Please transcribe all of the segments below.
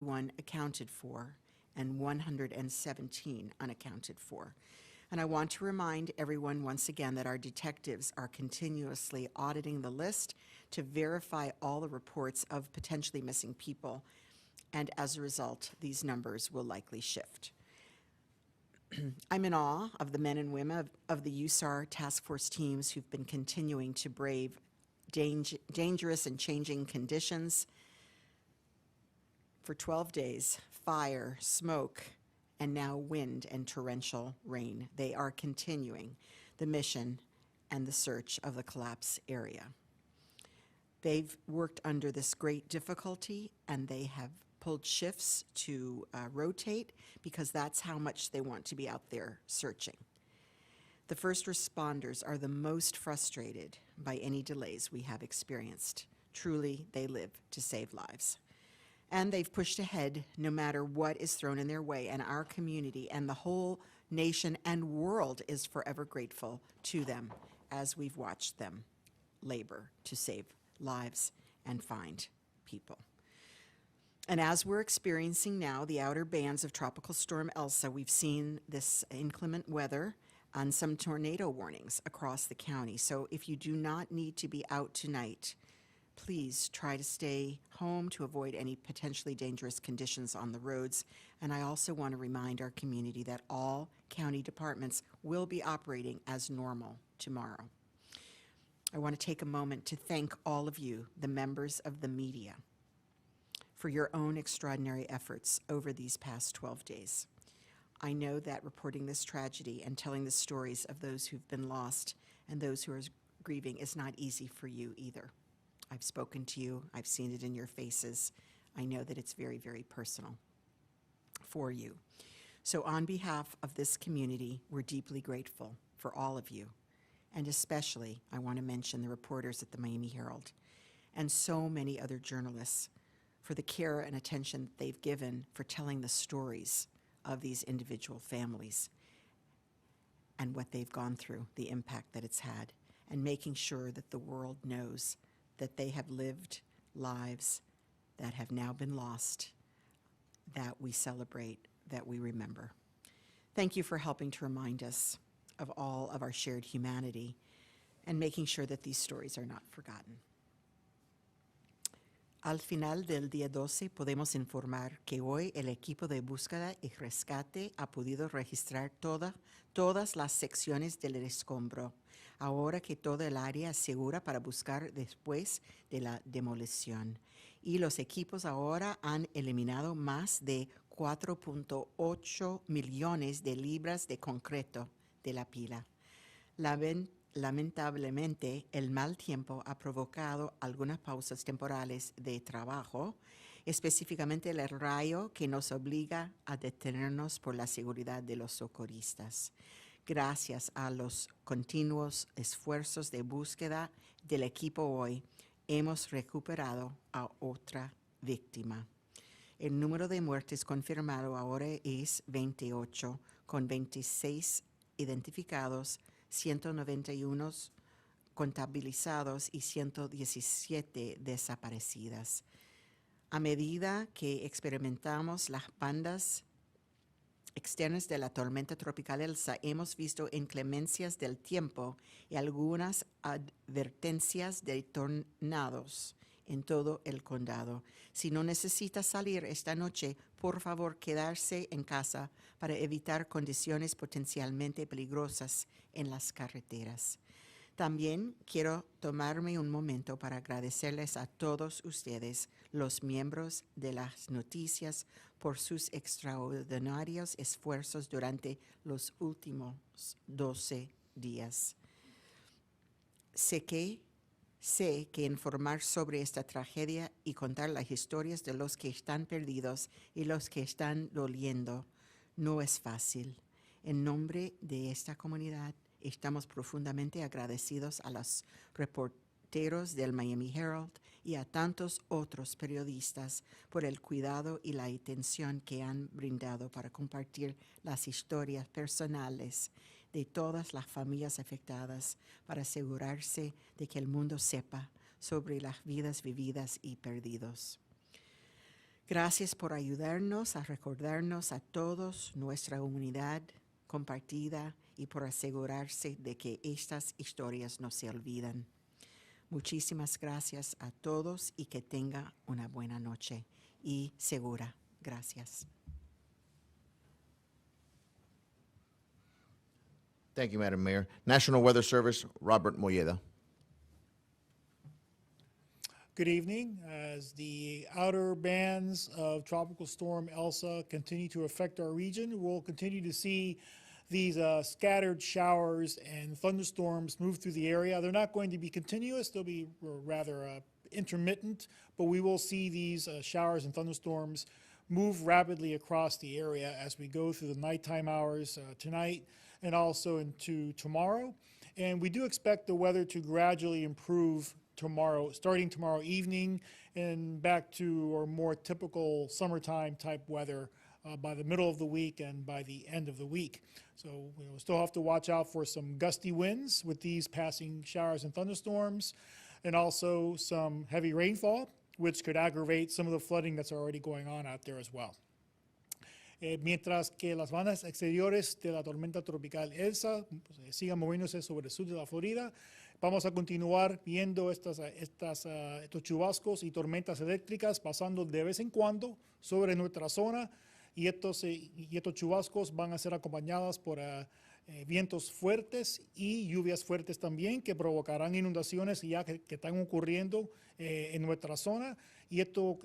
1 accounted for and 117 unaccounted for. And I want to remind everyone once again that our detectives are continuously auditing the list to verify all the reports of potentially missing people, and as a result, these numbers will likely shift. I'm in awe of the men and women of the USAR task force teams who've been continuing to brave dangerous and changing conditions for 12 days, fire, smoke, and now wind and torrential rain. They are continuing the mission and the search of the collapse area. They've worked under this great difficulty, and they have pulled shifts to rotate because that's how much they want to be out there searching. The first responders are the most frustrated by any delays we have experienced. Truly, they live to save lives. And they've pushed ahead no matter what is thrown in their way, and our community and the whole nation and world is forever grateful to them as we've watched them labor to save lives and find people. And as we're experiencing now the outer bands of Tropical Storm Elsa, we've seen this inclement weather and some tornado warnings across the county. So if you do not need to be out tonight, please try to stay home to avoid any potentially dangerous conditions on the roads. And I also want to remind our community that all county departments will be operating as normal tomorrow. I want to take a moment to thank all of you, the members of the media, for your own extraordinary efforts over these past 12 days. I know that reporting this tragedy and telling the stories of those who've been lost and those who are grieving is not easy for you either. I've spoken to you, I've seen it in your faces. I know that it's very, very personal for you. So on behalf of this community, we're deeply grateful for all of you. And especially, I want to mention the reporters at the Miami Herald and so many other journalists for the care and attention that they've given for telling the stories of these individual families and what they've gone through, the impact that it's had, and making sure that the world knows that they have lived lives that have now been lost, that we celebrate, that we remember. Thank you for helping to remind us of all of our shared humanity and making sure that these stories are not forgotten. Al final del día 12 podemos informar que hoy el equipo de búsqueda y rescate ha podido registrar todas las secciones del escombro, ahora que toda el área es segura para buscar después de la demolición. Y los equipos ahora han eliminado más de 4.8 millones de libras de concreto de la pila. Lamentablemente, el mal tiempo ha provocado algunas pausas temporales de trabajo, específicamente el rayo que nos obliga a detenernos por la seguridad de los socorristas. Gracias a los continuos esfuerzos de búsqueda del equipo hoy, hemos recuperado a otra víctima. El número de muertes confirmado ahora es 28, con 26 identificados, 191 contabilizados y 117 desaparecidas. A medida que experimentamos las bandas externas de la tormenta tropical Elsa, hemos visto inclemencias del tiempo y algunas advertencias de tornados en todo el condado. Si no necesita salir esta noche, por favor quedarse en casa para evitar condiciones potencialmente peligrosas en las carreteras. También quiero tomarme un momento para agradecerles a todos ustedes, los miembros de las noticias, por sus extraordinarios esfuerzos durante los últimos 12 días. Sé que informar sobre esta tragedia y contar las historias de los que están perdidos y los que están doliendo no es fácil. En nombre de esta comunidad, estamos profundamente agradecidos a los reporteros del Miami Herald y a tantos otros periodistas por el cuidado y la atención que han brindado para compartir las historias personales de todas las familias afectadas para asegurarse de que el mundo sepa sobre las vidas vividas y perdidos. Gracias por ayudarnos a recordarnos a todos nuestra unidad compartida y por asegurarse de que estas historias no se olvidan. Muchísimas gracias a todos y que tenga una buena noche y segura. Gracias. Thank you, Madam Mayor. National Weather Service, Robert Moyeda. Good evening. As the outer bands of Tropical Storm Elsa continue to affect our region, we'll continue to see these scattered showers and thunderstorms move through the area. They're not going to be continuous, they'll be rather intermittent, but we will see these showers and thunderstorms move rapidly across the area as we go through the nighttime hours tonight and also into tomorrow. And we do expect the weather to gradually improve tomorrow, starting tomorrow evening, and back to our more typical summertime type weather by the middle of the week and by the end of the week. So we'll still have to watch out for some gusty winds with these passing showers and thunderstorms, and also some heavy rainfall, which could aggravate some of the flooding that's already going on out there as well. Mientras que las bandas exteriores de la tormenta tropical Elsa sigan moviéndose sobre el sur de la Florida, vamos a continuar viendo estos chubascos y tormentas eléctricas pasando de vez en cuando sobre nuestra zona, y estos chubascos van a ser acompañados por vientos fuertes y lluvias fuertes también, que provocarán inundaciones ya que están ocurriendo en nuestra zona. Y esto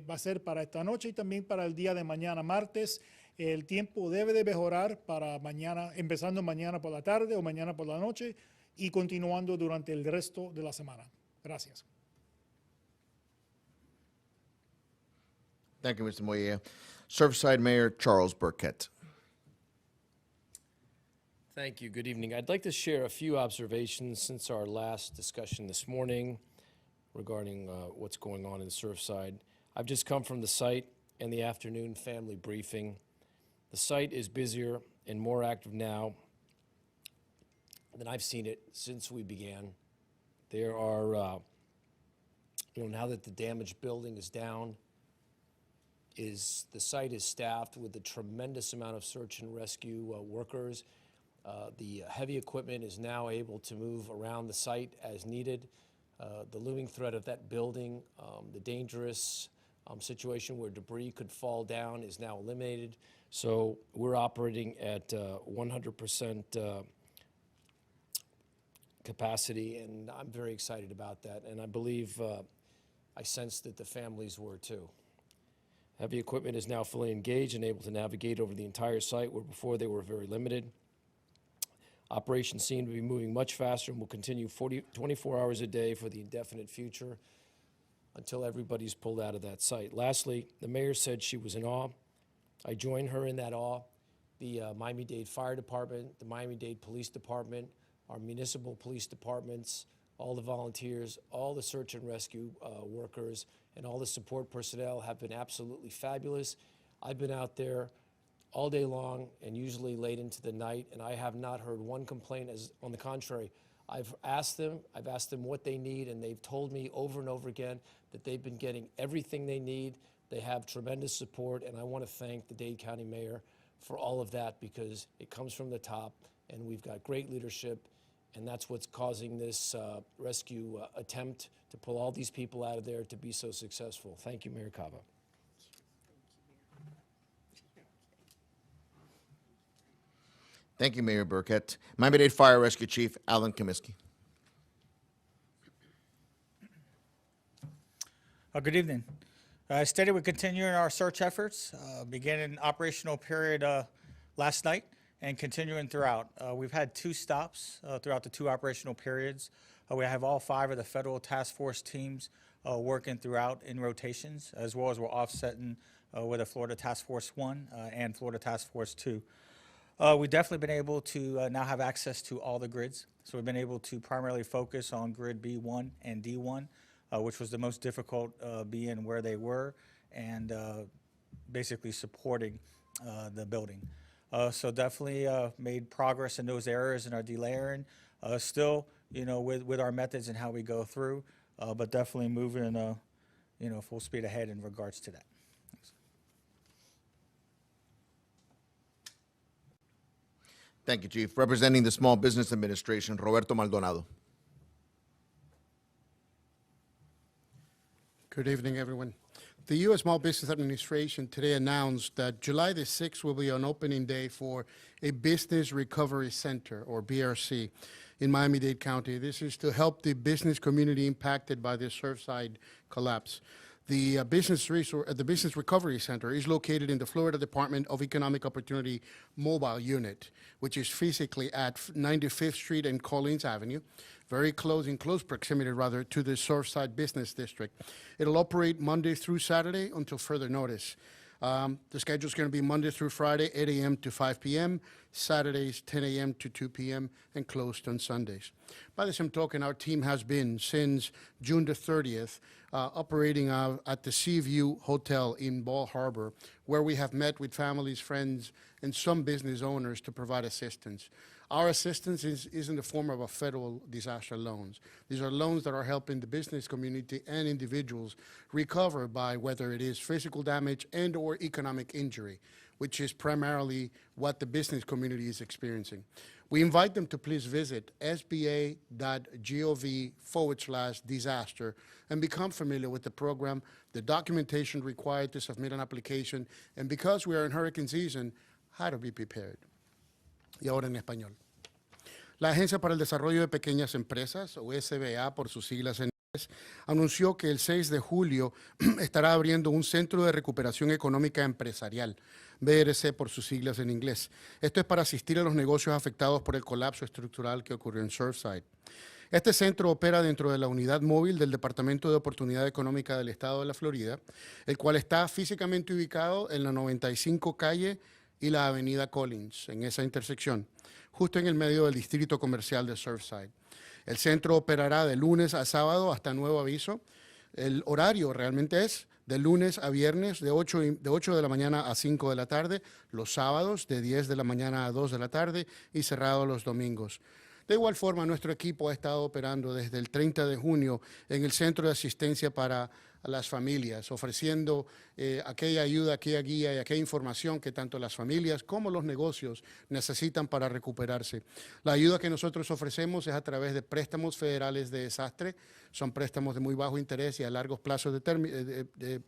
va a ser para esta noche y también para el día de mañana, martes. El tiempo debe de mejorar para mañana, empezando mañana por la tarde o mañana por la noche y continuando durante el resto de la semana. Gracias. Thank you, Mr. Moyeda. Surfside Mayor Charles Burkett. Thank you. Good evening. I'd like to share a few observations since our last discussion this morning regarding what's going on in Surfside. I've just come from the site and the afternoon family briefing. The site is busier and more active now than I've seen it since we began. There are, now that the damaged building is down, the site is staffed with a tremendous amount of search and rescue workers. The heavy equipment is now able to move around the site as needed. The looming threat of that building, the dangerous situation where debris could fall down, is now eliminated. So we're operating at 100% capacity, and I'm very excited about that. And I believe, I sense that the families were too. Heavy equipment is now fully engaged and able to navigate over the entire site, where before they were very limited. Operations seem to be moving much faster and will continue 24 hours a day for the indefinite future until everybody's pulled out of that site. Lastly, the mayor said she was in awe. I join her in that awe. The Miami-Dade Fire Department, the Miami-Dade Police Department, our municipal police departments, all the volunteers, all the search and rescue workers, and all the support personnel have been absolutely fabulous. I've been out there all day long and usually late into the night, and I have not heard one complaint. On the contrary, I've asked them what they need, and they've told me over and over again that they've been getting everything they need. They have tremendous support, and I want to thank the Dade County Mayor for all of that, because it comes from the top, and we've got great leadership, and that's what's causing this rescue attempt to pull all these people out of there to be so successful. Thank you, Mayor Cava. Thank you, Mayor Burkett. Miami-Dade Fire Rescue Chief Alan Comiskey. Good evening. As stated, we're continuing our search efforts, beginning operational period last night and continuing throughout. We've had 2 stops throughout the 2 operational periods. We have all 5 of the federal task force teams working throughout in rotations, as well as we're offsetting with a Florida Task Force 1 and Florida Task Force 2. We've definitely been able to now have access to all the grids. So we've been able to primarily focus on grid B1 and D1, which was the most difficult, being where they were and basically supporting the building. So definitely made progress in those areas in our delayering. Still, with our methods and how we go through, but definitely moving, full speed ahead in regards to that. Thank you, Chief. Representing the Small Business Administration, Roberto Maldonado. Good evening, everyone. The U.S. Small Business Administration today announced that July the 6th will be an opening day for a Business Recovery Center, or BRC, in Miami-Dade County. This is to help the business community impacted by the Surfside collapse. The Business Recovery Center is located in the Florida Department of Economic Opportunity Mobile Unit, which is physically at 95th Street and Collins Avenue, very close, in close proximity, rather, to the Surfside Business District. It'll operate Monday through Saturday until further notice. The schedule is going to be Monday through Friday, 8 a.m. to 5 p.m., Saturdays, 10 a.m. to 2 p.m., and closed on Sundays. By the same token, our team has been, since June the 30th, operating at the Seaview Hotel in Bal Harbor, where we have met with families, friends, and some business owners to provide assistance. Our assistance is in the form of a federal disaster loans. These are loans that are helping the business community and individuals recover by whether it is physical damage and or economic injury, which is primarily what the business community is experiencing. We invite them to please visit sba.gov/disaster and become familiar with the program, the documentation required to submit an application, and because we are in hurricane season, how to be prepared. Y ahora en español. La Agencia para el Desarrollo de Pequeñas Empresas, o SBA por sus siglas en inglés, anunció que el 6 de julio estará abriendo un Centro de Recuperación Económica Empresarial, BRC por sus siglas en inglés. Esto es para asistir a los negocios afectados por el colapso estructural que ocurrió en Surfside. Este centro opera dentro de la unidad móvil del Departamento de Oportunidad Económica del Estado de la Florida, el cual está físicamente ubicado en la 95 calle y la avenida Collins, en esa intersección, justo en el medio del distrito comercial de Surfside. El centro operará de lunes a sábado hasta nuevo aviso. El horario realmente es de lunes a viernes de 8 de la mañana a 5 de la tarde, los sábados de 10 de la mañana a 2 de la tarde y cerrado los domingos. De igual forma, nuestro equipo ha estado operando desde el 30 de junio en el Centro de Asistencia para las Familias, ofreciendo aquella ayuda, aquella guía y aquella información que tanto las familias como los negocios necesitan para recuperarse. La ayuda que nosotros ofrecemos es a través de préstamos federales de desastre. Son préstamos de muy bajo interés y a largos plazos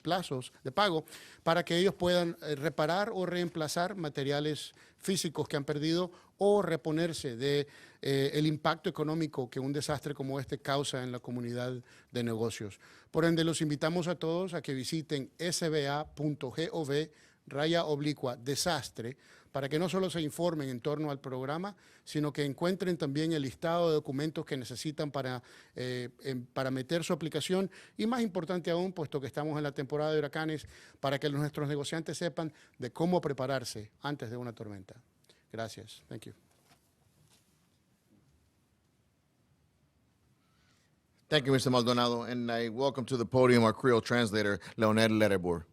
plazos de pago para que ellos puedan reparar o reemplazar materiales físicos que han perdido o reponerse de el impacto económico que un desastre como este causa en la comunidad de negocios. Por ende, los invitamos a todos a que visiten sba.gov/desastre para que no solo se informen en torno al programa, sino que encuentren también el listado de documentos que necesitan para meter su aplicación y, más importante aún, puesto que estamos en la temporada de huracanes, para que nuestros negociantes sepan de cómo prepararse antes de una tormenta. Gracias. Thank you. Thank you, Mr. Maldonado. And I welcome to the podium our Creole translator, Leonel Lerebourg.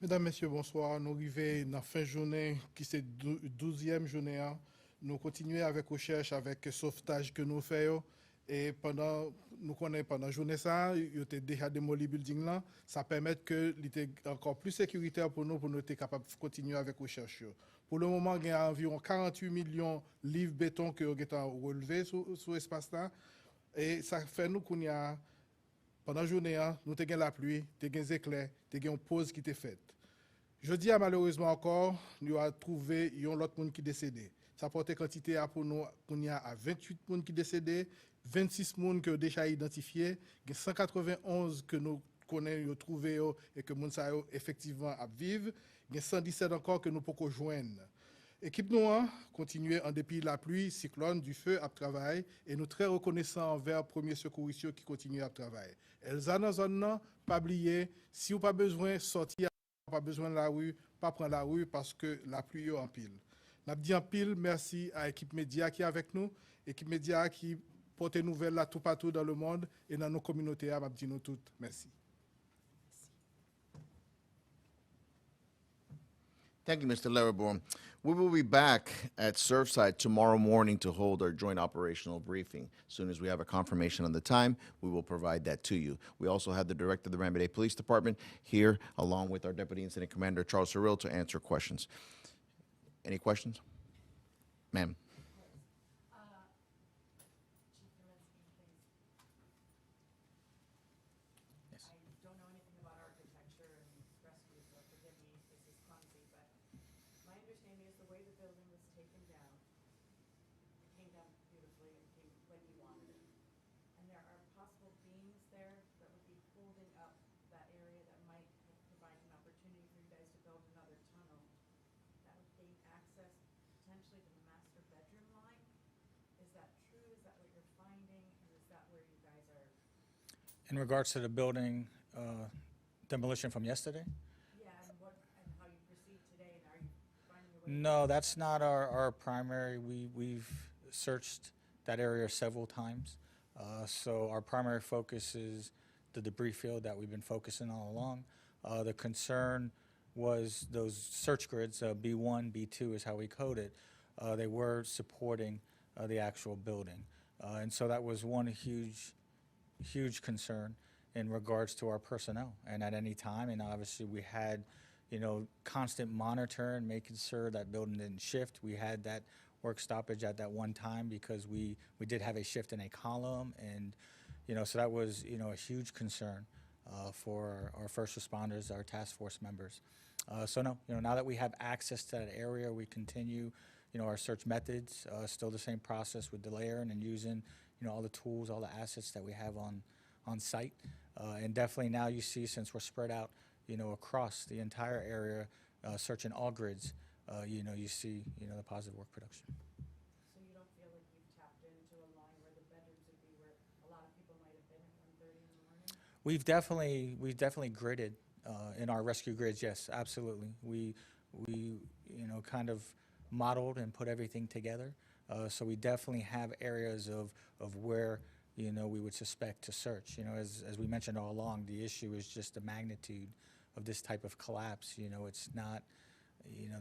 Mesdames, Messieurs, bonsoir. Nous arrivons dans la fin de journée, qui c'est 12e journée. Nous continuons avec recherche, avec sauvetage que nous faisons. Et nous connaissons pendant la journée, il y a déjà démoli le building là. Ça permet que c'était encore plus sécuritaire pour nous être capables de continuer avec recherche. Pour le moment, il y a environ 48 millions de livres béton que nous avons relevés sur l'espace là. Et ça fait nous qu'on y a, pendant la journée, nous avons la pluie, nous avons des éclairs, nous avons une pause qui était faite. Je dis malheureusement encore, nous avons trouvé l'autre monde qui est décédé. Ça porte quantité pour nous, qu'on y a à 28 personnes qui sont décédés, 26 personnes qui ont déjà identifiés, 191 que nous connaissons, trouvés et que nous savons effectivement à vivre, 117 encore que nous pouvons joindre. L'équipe nous continue en dépit de la pluie, cyclone, du feu à travail et nous très reconnaissants envers les premiers secouristes qui continuent à travailler. Elles ont dans zone, pas oublier, si vous n'avez pas besoin de sortir, pas besoin de la rue, pas prendre la rue parce que la pluie est en pile. Nous dit en pile merci à l'équipe média qui est avec nous, l'équipe média qui porte nouvelles là tout partout dans le monde et dans nos communautés. Je dis nous toutes merci. Thank you, Mr. Lerebourg. We will be back at Surfside tomorrow morning to hold our joint operational briefing. As soon as we have a confirmation on the time, we will provide that to you. We also have the director of the Miami-Dade Police Department here, along with our Deputy Incident Commander, Charles Cyril, to answer questions. Any questions? Ma'am. I don't know anything about architecture and rescue, so forgive me if this is clumsy, but my understanding is the way the building was taken down, it came down beautifully and came when you wanted it. And there are possible beams there that would be holding up that area that might provide an opportunity for you guys to build another tunnel that would gain access potentially to the master bedroom line. Is that true? Is that what you're finding? And is that where you guys are? In regards to the building demolition from yesterday? Yeah, and how you proceed today, and are you finding a way? No, that's not our primary. We've searched that area several times. So our primary focus is the debris field that we've been focusing all along. The concern was those search grids, B1, B2 is how we code it. They were supporting the actual building. And so that was one huge concern in regards to our personnel. And at any time, and obviously we had, constant monitoring, making sure that building didn't shift. We had that work stoppage at that one time because we did have a shift in a column, and so that was a huge concern for our first responders, our task force members. So no, now that we have access to that area, we continue our search methods, still the same process with delayering and using all the tools, all the assets that we have on site. And definitely now you see, since we're spread out across the entire area, searching all grids, you see the positive work production. So you don't feel like you've tapped into a line where the bedrooms would be where a lot of people might have been at 1:30 in the morning? We've definitely gridded in our rescue grids. Yes, absolutely. We kind of modeled and put everything together. So we definitely have areas of where we would suspect to search. As we mentioned all along, the issue is just the magnitude of this type of collapse. It's not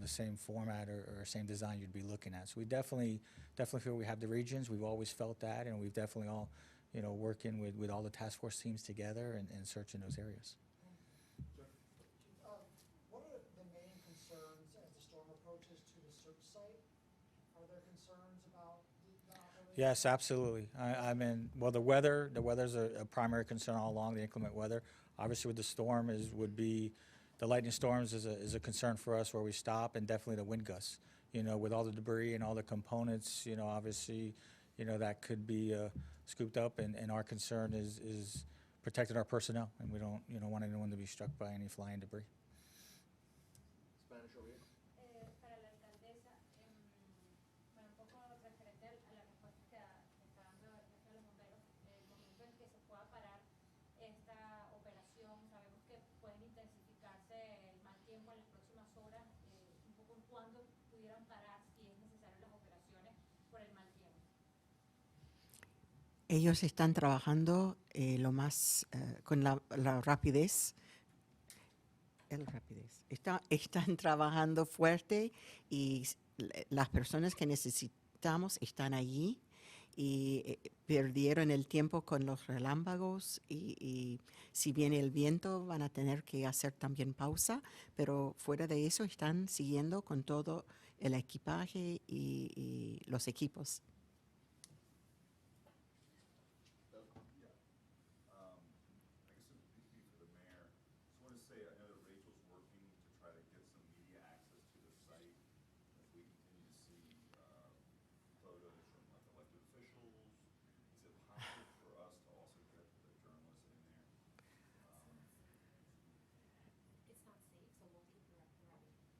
the same format or same design you'd be looking at. So we definitely feel we have the regions. We've always felt that, and we've definitely all working with all the task force teams together and searching those areas. What are the main concerns as the storm approaches to the search site? Are there concerns about the operation? Yes, absolutely. I mean, well, the weather's a primary concern all along, the inclement weather. Obviously, with the storm would be the lightning storms is a concern for us where we stop, and definitely the wind gusts. With all the debris and all the components, obviously, that could be scooped up, and our concern is protecting our personnel, and we don't, want anyone to be struck by any flying debris. Spanish over here. Para la alcaldesa, bueno, un poco referente a la respuesta que está dando el jefe de los bomberos, el momento en que se pueda parar esta operación, sabemos que pueden intensificarse el mal tiempo en las próximas horas, un poco cuándo pudieran parar si es necesario las operaciones por el mal tiempo. Ellos están trabajando con la rapidez. Están trabajando fuerte y las personas que necesitamos están allí y perdieron el tiempo con los relámpagos y si viene el viento van a tener que hacer también pausa, pero fuera de eso están siguiendo con todo el equipaje y los equipos.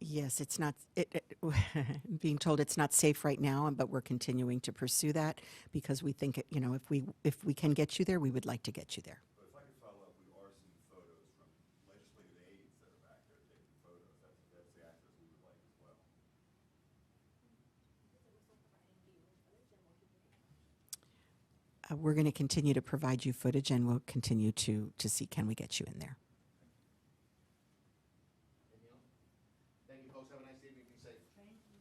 Yes, it's not, being told it's not safe right now, but we're continuing to pursue that because we think, if we can get you there, we would like to get you there. But if I could follow up, we are seeing photos from legislative aides that are back there taking photos. That's the access we would like as well. We're going to continue to provide you footage, and we'll continue to see, can we get you in there? Anything else? Thank you, folks. Have a nice evening. Be safe. Thank you.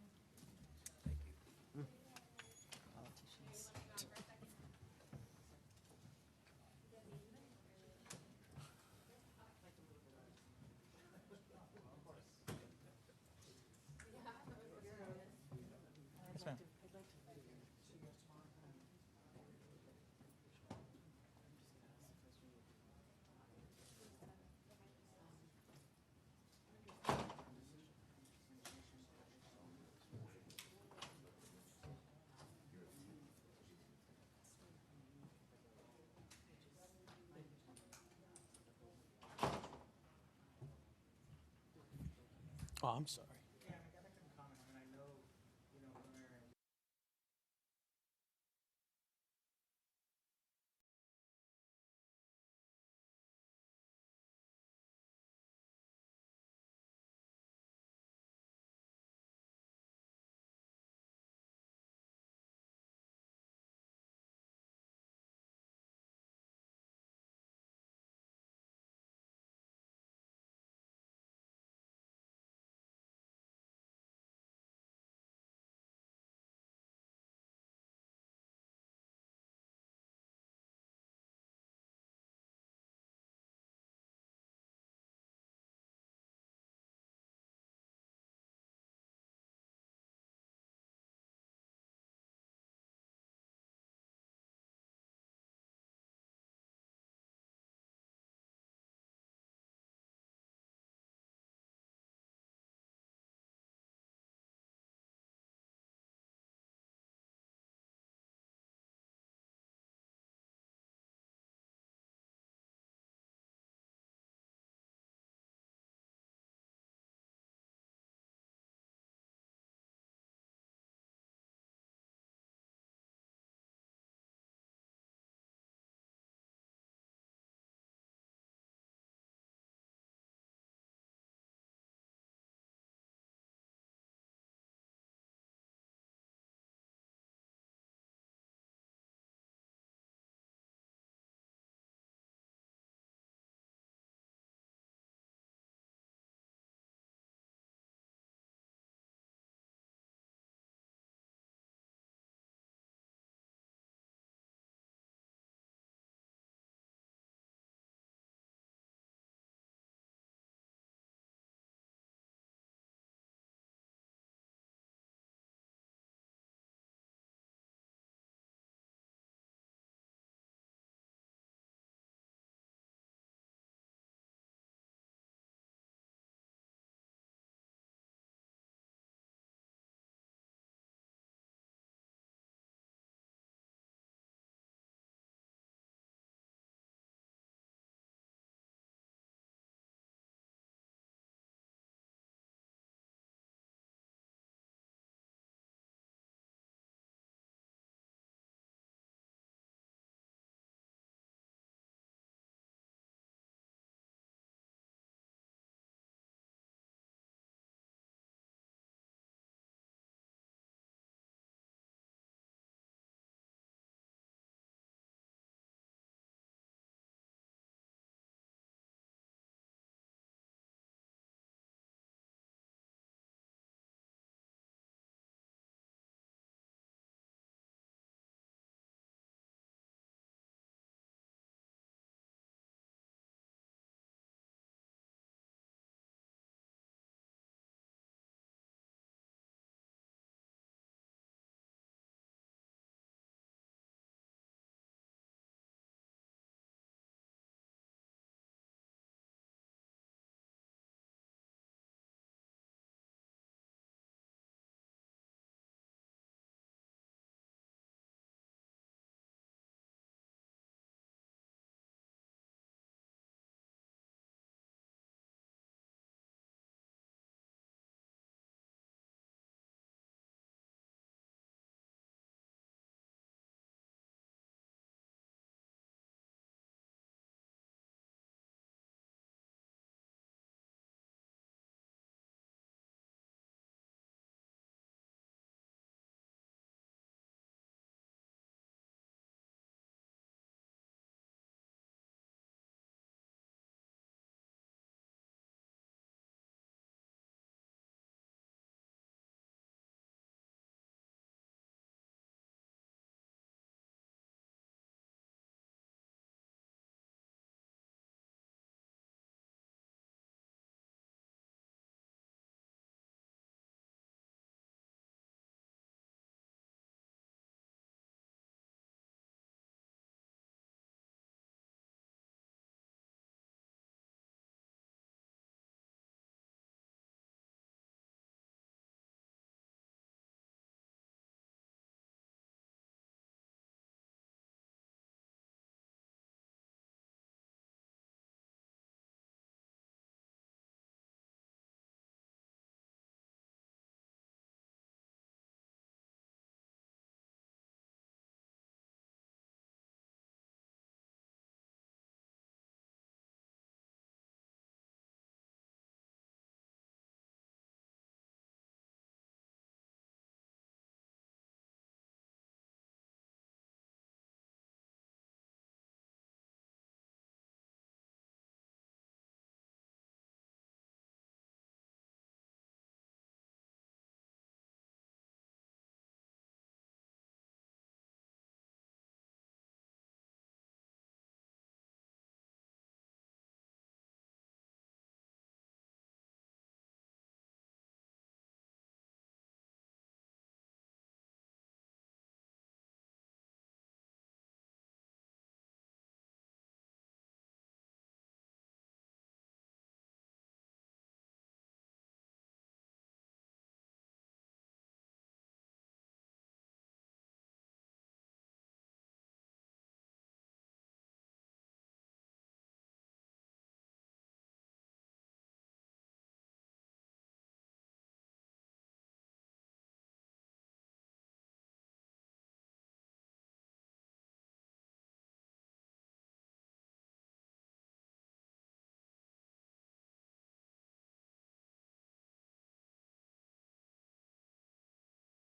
Oh, I'm sorry.